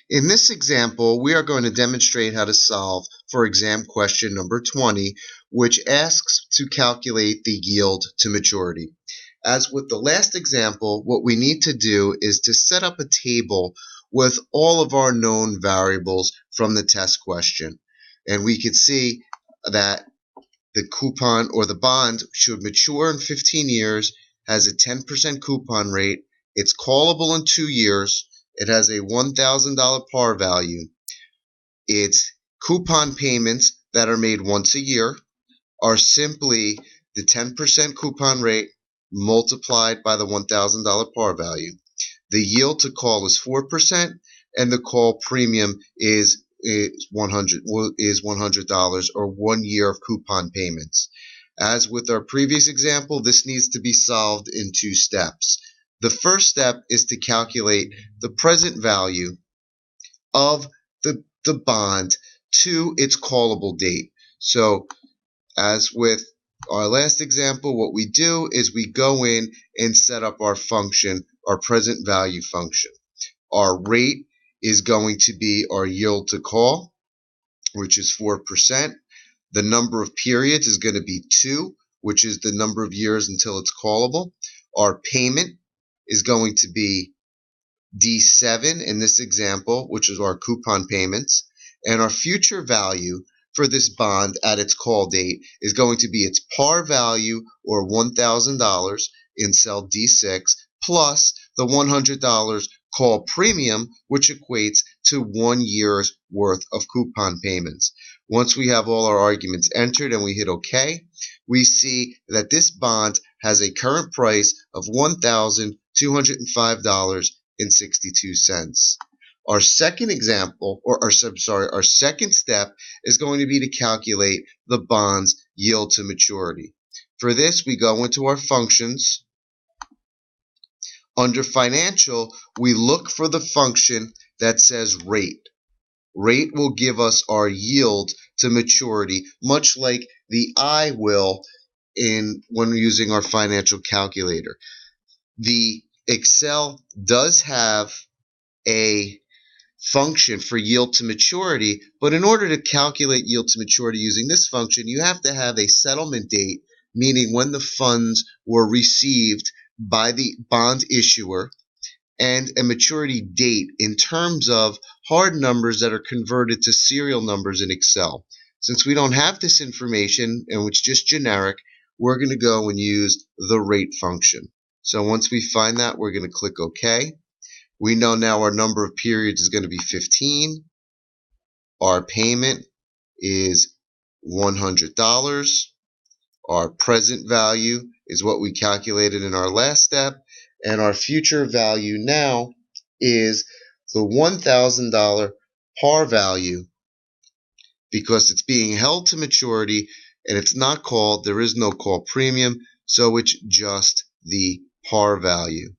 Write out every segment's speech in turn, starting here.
In this example, we are going to demonstrate how to solve for exam question number 20, which asks to calculate the yield to maturity. As with the last example, what we need to do is to set up a table with all of our known variables from the test question. And we could see that the coupon or the bond should mature in 15 years, has a 10% coupon rate, it's callable in 2 years, it has a $1,000 par value, its coupon payments that are made once a year are simply the 10% coupon rate multiplied by the $1,000 par value. The yield to call is 4%, and the call premium is $100 or 1 year of coupon payments. As with our previous example, this needs to be solved in 2 steps. The first step is to calculate the present value of the bond to its callable date. So as with our last example, what we do is we go in and set up our function, our present value function. Our rate is going to be our yield to call, which is 4%. The number of periods is going to be 2, which is the number of years until it's callable. Our payment is going to be D7 in this example, which is our coupon payments. And our future value for this bond at its call date is going to be its par value, or $1,000 in cell D6, plus the $100 call premium, which equates to 1 year's worth of coupon payments. Once we have all our arguments entered and we hit OK, we see that this bond has a current price of $1,205.62. Our second example, our second step is going to be to calculate the bond's yield to maturity. For this, we go into our functions. Under financial, we look for the function that says rate. Rate will give us our yield to maturity, much like the I will when we're using our financial calculator. The Excel does have a function for yield to maturity, but in order to calculate yield to maturity using this function, you have to have a settlement date, meaning when the funds were received by the bond issuer, and a maturity date in terms of hard numbers that are converted to serial numbers in Excel. Since we don't have this information and it's just generic, we're going to go and use the rate function. So once we find that, we're going to click OK. We know now our number of periods is going to be 15. Our payment is $100. Our present value is what we calculated in our last step. And our future value now is the $1,000 par value, because it's being held to maturity and it's not called. There is no call premium, so it's just the par value.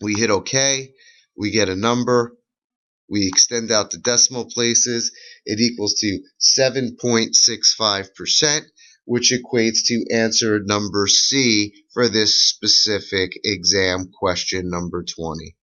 We hit OK. We get a number. We extend out the decimal places. It equals to 7.65%, which equates to answer number C for this specific exam question number 20.